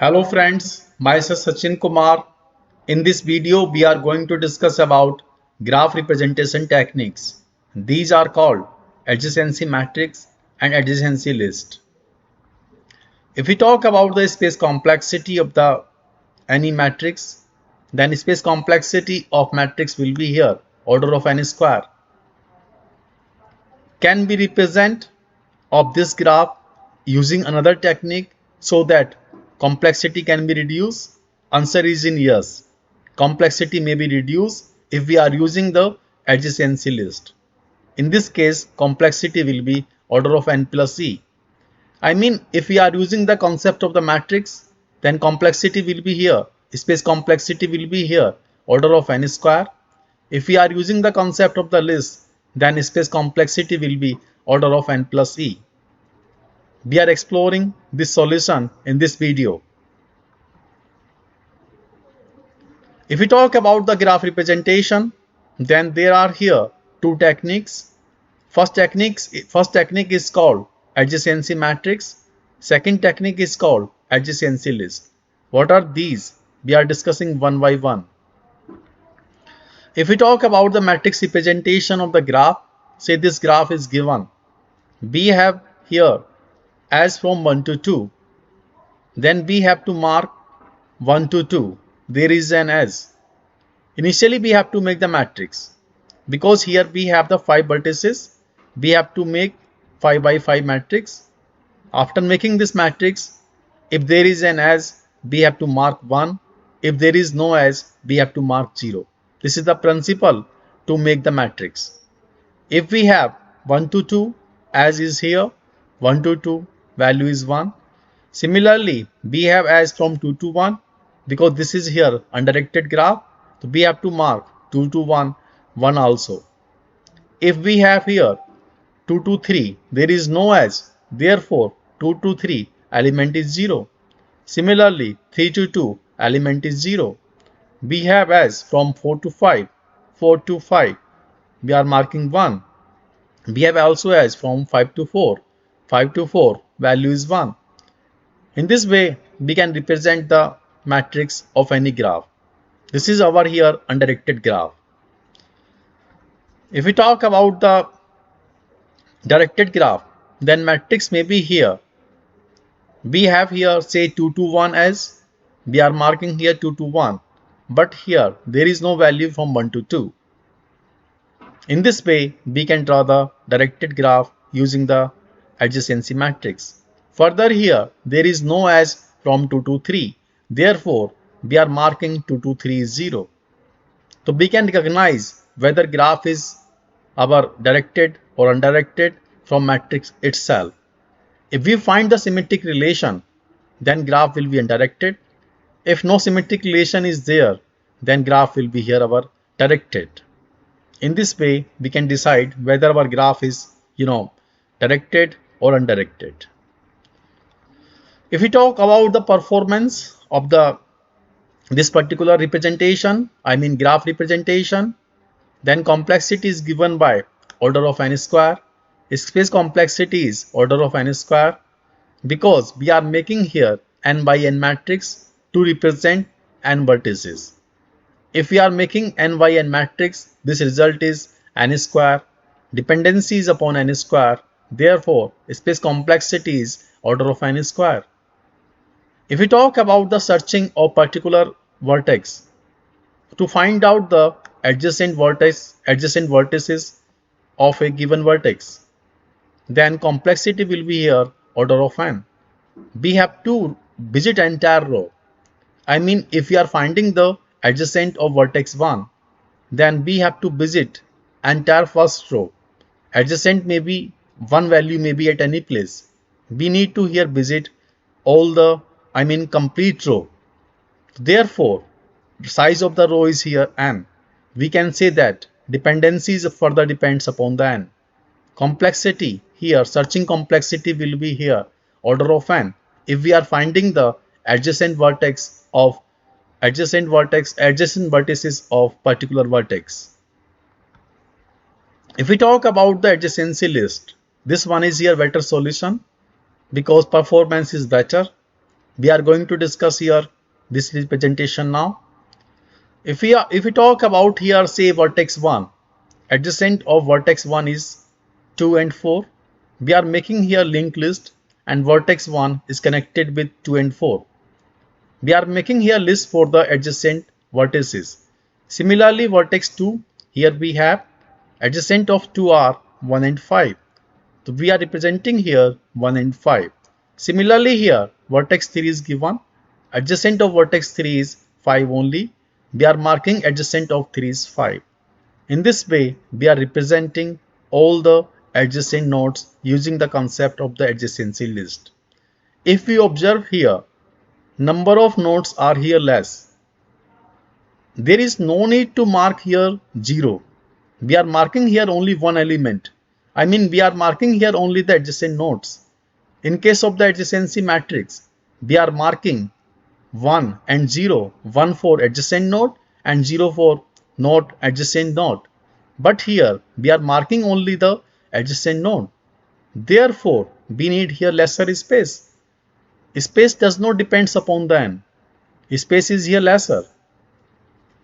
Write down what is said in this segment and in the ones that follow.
Hello friends, myself Sachin Kumar. In this video, we are going to discuss about graph representation techniques. These are called adjacency matrix and adjacency list. If we talk about the space complexity of the any matrix, then space complexity of matrix will be here, order of n square. Can be represent of this graph using another technique so that complexity can be reduced? Answer is in yes. Complexity may be reduced if we are using the adjacency list. In this case, complexity will be order of n plus e. I mean, if we are using the concept of the matrix, then complexity will be here. Space complexity will be here, order of n square. If we are using the concept of the list, then space complexity will be order of n plus e. We are exploring this solution in this video. If we talk about the graph representation, then there are here two techniques. First technique is called adjacency matrix. Second technique is called adjacency list. What are these? We are discussing one by one. If we talk about the matrix representation of the graph, say this graph is given. We have here as from 1 to 2. Then we have to mark 1 to 2. There is an as. Initially we have to make the matrix. Because here we have the 5 vertices, we have to make 5 by 5 matrix. After making this matrix, if there is an as, we have to mark 1. If there is no as, we have to mark 0. This is the principle to make the matrix. If we have 1 to 2, as is here, 1 to 2, value is 1. Similarly, we have as from 2 to 1, because this is here undirected graph, so we have to mark 2 to 1, 1 also. If we have here 2 to 3, there is no as, therefore 2 to 3 element is 0. Similarly, 3 to 2 element is 0. We have as from 4 to 5, 4 to 5, we are marking 1. We have also as from 5 to 4, 5 to 4, value is 1. In this way, we can represent the matrix of any graph. This is our here undirected graph. If we talk about the directed graph, then matrix may be here. We have here say 2 to 1 as we are marking here 2 to 1, but here there is no value from 1 to 2. In this way, we can draw the directed graph using the adjacency matrix. Further here, there is no as from 2 to 3. Therefore, we are marking 2 to 3 is 0. So we can recognize whether graph is our directed or undirected from matrix itself. If we find the symmetric relation, then graph will be undirected. If no symmetric relation is there, then graph will be here our directed. In this way, we can decide whether our graph is, directed or undirected. If we talk about the performance of this particular representation, I mean graph representation, then complexity is given by order of n square. Space complexity is order of n square because we are making here n by n matrix to represent n vertices. If we are making n by n matrix, this result is n square. Dependency is upon n square. Therefore, space complexity is order of n square. If we talk about the searching of particular vertex, to find out the adjacent vertices of a given vertex, then complexity will be here order of n. We have to visit entire row. I mean, if we are finding the adjacent of vertex 1, then we have to visit entire first row. Adjacent may be one value may be at any place. We need to here visit all the complete row. Therefore, size of the row is here n. We can say that dependencies further depends upon the n. Complexity here, searching complexity will be here order of n. If we are finding the adjacent vertices of particular vertex. If we talk about the adjacency list, this one is here better solution because performance is better. We are going to discuss here this representation now. If we talk about here, say vertex 1, adjacent of vertex 1 is 2 and 4. We are making here linked list and vertex 1 is connected with 2 and 4. We are making here list for the adjacent vertices. Similarly, vertex 2, here we have adjacent of 2 are 1 and 5. So we are representing here 1 and 5. Similarly here, vertex 3 is given. Adjacent of vertex 3 is 5 only. We are marking adjacent of 3 is 5. In this way, we are representing all the adjacent nodes using the concept of the adjacency list. If we observe here, number of nodes are here less. There is no need to mark here 0. We are marking here only one element. We are marking here only the adjacent nodes. In case of the adjacency matrix, we are marking 1 and 0, 1 for adjacent node and 0 for not adjacent node. But here we are marking only the adjacent node. Therefore, we need here lesser space. Space does not depend upon the n. Space is here lesser.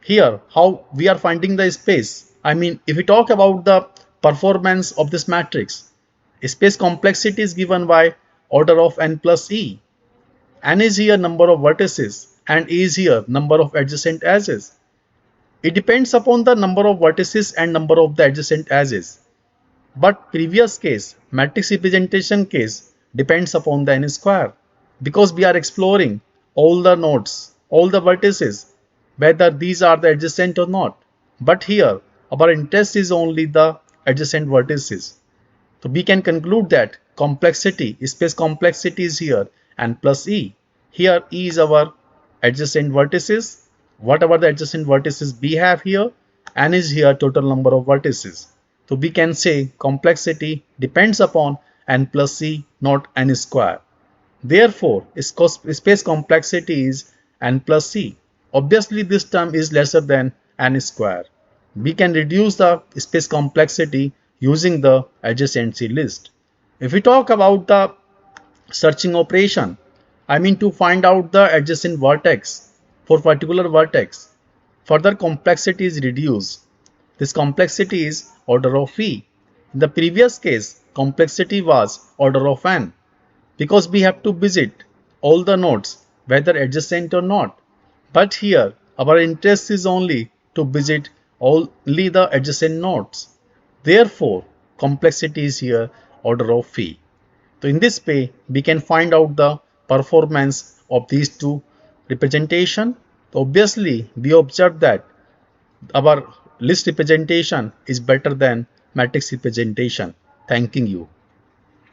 Here, how we are finding the space? If we talk about the performance of this matrix, space complexity is given by order of n plus e. N is here number of vertices and E is here number of adjacent edges. It depends upon the number of vertices and number of the adjacent edges. But previous case, matrix representation case, depends upon the n square, because we are exploring all the nodes, all the vertices, whether these are the adjacent or not. But here our interest is only the adjacent vertices. So we can conclude that complexity, space complexity is here n plus e. Here e is our adjacent vertices. Whatever the adjacent vertices we have here, n is here total number of vertices. So we can say complexity depends upon n plus c, not n square. Therefore, space complexity is n plus c. Obviously, this term is lesser than n square. We can reduce the space complexity using the adjacency list. If we talk about the searching operation, to find out the adjacent vertex for particular vertex, further complexity is reduced. This complexity is order of v. In the previous case, complexity was order of n, because we have to visit all the nodes, whether adjacent or not. But here, our interest is only to visit only the adjacent nodes. Therefore, complexity is here order of phi. So in this way, we can find out the performance of these two representation. Obviously, we observe that our list representation is better than matrix representation. Thanking you.